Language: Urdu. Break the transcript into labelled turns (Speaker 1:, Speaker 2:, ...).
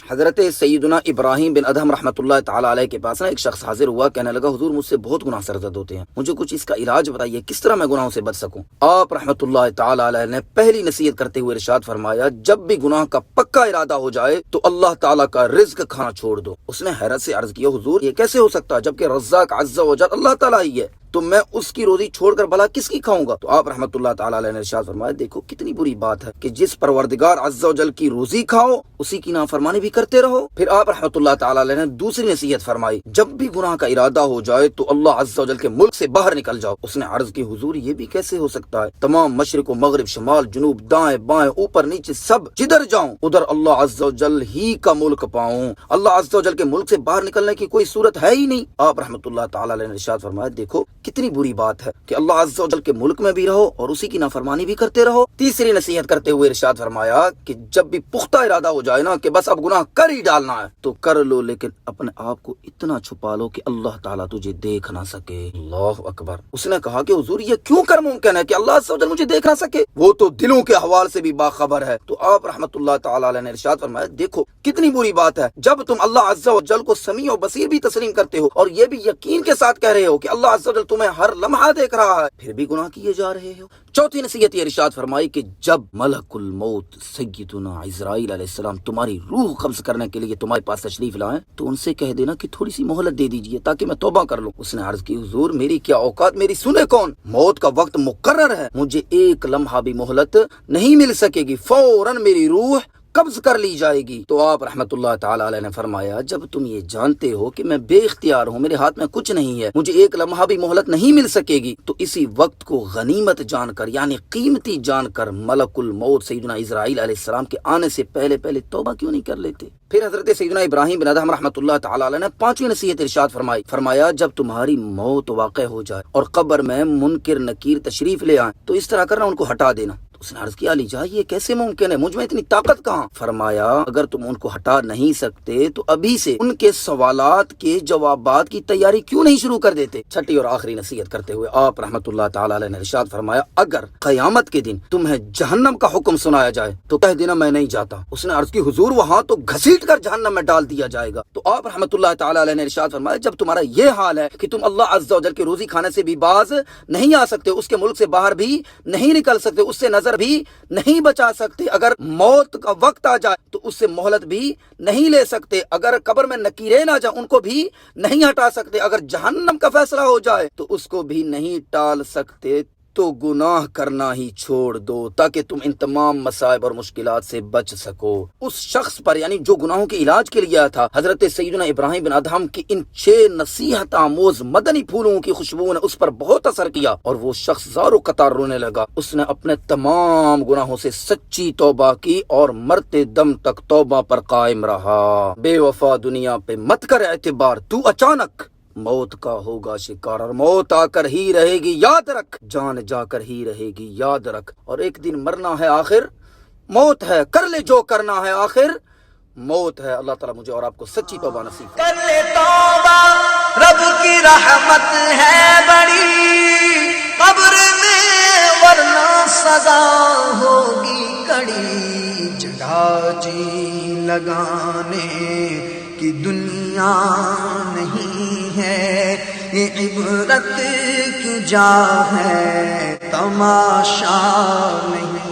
Speaker 1: حضرت سیدنا ابراہیم بن ادہم رحمۃ اللہ تعالیٰ علیہ کے پاس ایک شخص حاضر ہوا، کہنے لگا حضور مجھ سے بہت گناہ سرزد ہوتے ہیں، مجھے کچھ اس کا علاج بتائیے، کس طرح میں گناہوں سے بچ سکوں؟ آپ رحمۃ اللہ تعالیٰ علیہ نے پہلی نصیحت کرتے ہوئے ارشاد فرمایا، جب بھی گناہ کا پکا ارادہ ہو جائے تو اللہ تعالیٰ کا رزق کھانا چھوڑ دو۔ اس نے حیرت سے عرض کیا، حضور یہ کیسے ہو سکتا ہے جبکہ رزاق عز و جل اللہ تعالیٰ ہی ہے، تو میں اس کی روزی چھوڑ کر بھلا کس کی کھاؤں گا؟ تو آپ رحمۃ اللہ تعالیٰ علیہ نے ارشاد فرمایا، دیکھو کتنی بری بات ہے کہ جس پروردگار عز و جل کی روزی کھاؤ اسی کی نافرمانی بھی کرتے رہو۔ پھر آپ رحمۃ اللہ تعالیٰ علیہ نے دوسری نصیحت فرمائی، جب بھی گناہ کا ارادہ ہو جائے تو اللہ عز و جل کے ملک سے باہر نکل جاؤ۔ اس نے عرض کی، حضور یہ بھی کیسے ہو سکتا ہے؟ تمام مشرق و مغرب، شمال جنوب، دائیں بائیں، اوپر نیچے، سب جدھر جاؤں ادھر اللہ عز و جل ہی کا ملک پاؤں، اللہ عز و جل کے ملک سے باہر نکلنے کی کوئی صورت ہے ہی نہیں۔ آپ رحمۃ اللہ تعالیٰ علیہ نے ارشاد فرمایا، دیکھو کتنی بری بات ہے کہ اللہ عز و جل کے ملک میں بھی رہو اور اسی کی نافرمانی بھی کرتے رہو۔ تیسری نصیحت کرتے ہوئے ارشاد فرمایا کہ جب بھی پختہ ارادہ ہو جائے نا کہ بس اب گناہ کر ہی ڈالنا ہے تو کر لو، لیکن اپنے آپ کو اتنا چھپا لو کہ اللہ تعالیٰ تجھے دیکھ نہ سکے۔ اللہ اکبر۔ اس نے کہا کہ حضور یہ کیوں کر ممکن ہے کہ اللہ عز و جل مجھے دیکھ نہ سکے؟ وہ تو دلوں کے احوال سے بھی باخبر ہے۔ تو آپ رحمۃ اللہ تعالیٰ علیہ نے ارشاد فرمایا، دیکھو کتنی بری بات ہے جب تم اللہ عز و جل کو سمیع و بصیر بھی تسلیم کرتے ہو اور یہ بھی یقین کے ساتھ کہہ رہے ہو کہ اللہ عز و جل تمہیں ہر لمحہ دیکھ رہا ہے، پھر بھی گناہ کیے جا رہے ہو۔ چوتھی نصیحت یہ ارشاد فرمائی کہ جب ملک الموت سیدنا عزرائیل علیہ السلام تمہاری روح قبض کرنے کے لیے تمہارے پاس تشریف لائیں تو ان سے کہہ دینا کہ تھوڑی سی مہلت دے دیجئے تاکہ میں توبہ کر لوں۔ اس نے عرض کی، حضور میری کیا اوقات، میری سنے کون؟ موت کا وقت مقرر ہے، مجھے ایک لمحہ بھی مہلت نہیں مل سکے گی، فوراً میری روح قبض کر لی جائے گی۔ تو آپ رحمت اللہ تعالیٰ علیہ نے فرمایا، جب تم یہ جانتے ہو کہ میں بے اختیار ہوں، میرے ہاتھ میں کچھ نہیں ہے، مجھے ایک لمحہ بھی مہلت نہیں مل سکے گی، تو اسی وقت کو غنیمت جان کر یعنی قیمتی جان کر ملک الموت سیدنا اسرائیل علیہ السلام کے آنے سے پہلے توبہ کیوں نہیں کر لیتے؟ پھر حضرت سیدنا ابراہیم بن ادہم رحمۃ اللہ تعالیٰ علیہ نے پانچویں نصیحت ارشاد فرمایا، جب تمہاری موت واقع ہو جائے اور قبر میں منکر نکیر تشریف لے آئیں تو اس طرح کرنا، ان کو ہٹا دینا۔ اس نے عرض کیا، علی جان یہ کیسے ممکن ہے، مجھ میں اتنی طاقت کہاں؟ فرمایا، اگر تم ان کو ہٹا نہیں سکتے تو ابھی سے ان کے سوالات کے جوابات کی تیاری کیوں نہیں شروع کر دیتے؟ چھٹی اور آخری نصیحت کرتے ہوئے آپ رحمت اللہ تعالی علیہ نے ارشاد فرمایا، اگر قیامت کے دن تمہیں جہنم کا حکم سنایا جائے تو کہہ دینا میں نہیں جاتا۔ اس نے عرض کی، حضور وہاں تو گھسیٹ کر جہنم میں ڈال دیا جائے گا۔ تو آپ رحمت اللہ تعالی علیہ نے ارشاد فرمایا، جب تمہارا یہ حال ہے کہ تم اللہ عز و جل کے روزی کھانے سے بھی باز نہیں آ سکتے، اس کے ملک سے باہر بھی نہیں نکل سکتے، اس سے نظر بھی نہیں بچا سکتے، اگر موت کا وقت آ جائے تو اس سے مہلت بھی نہیں لے سکتے، اگر قبر میں نکیریں نہ جائیں ان کو بھی نہیں ہٹا سکتے، اگر جہنم کا فیصلہ ہو جائے تو اس کو بھی نہیں ٹال سکتے، تو گناہ کرنا ہی چھوڑ دو تاکہ تم ان تمام مصائب اور مشکلات سے بچ سکو۔ اس شخص پر یعنی جو گناہوں کے علاج کے لیے آیا تھا، حضرت سیدنا ابراہیم بن ادہم کی ان 6 نصیحت آموز مدنی پھولوں کی خوشبو نے اس پر بہت اثر کیا اور وہ شخص زار و قطار رونے لگا۔ اس نے اپنے تمام گناہوں سے سچی توبہ کی اور مرتے دم تک توبہ پر قائم رہا۔ بے وفا دنیا پہ مت کر اعتبار، تو اچانک موت کا ہوگا شکار، اور موت آ کر ہی رہے گی یاد رکھ، جان جا کر ہی رہے گی یاد رکھ، اور ایک دن مرنا ہے آخر موت ہے، کر لے جو کرنا ہے آخر موت ہے۔ اللہ تعالیٰ مجھے اور آپ کو سچی توبہ نصیب
Speaker 2: کر لے توبہ، رب کی رحمت ہے بڑی، قبر میں ورنہ سزا ہوگی کڑی، جگہ جی لگانے کی دنیا نہیں ہے، یہ عبرت کی جا ہے تماشا نہیں۔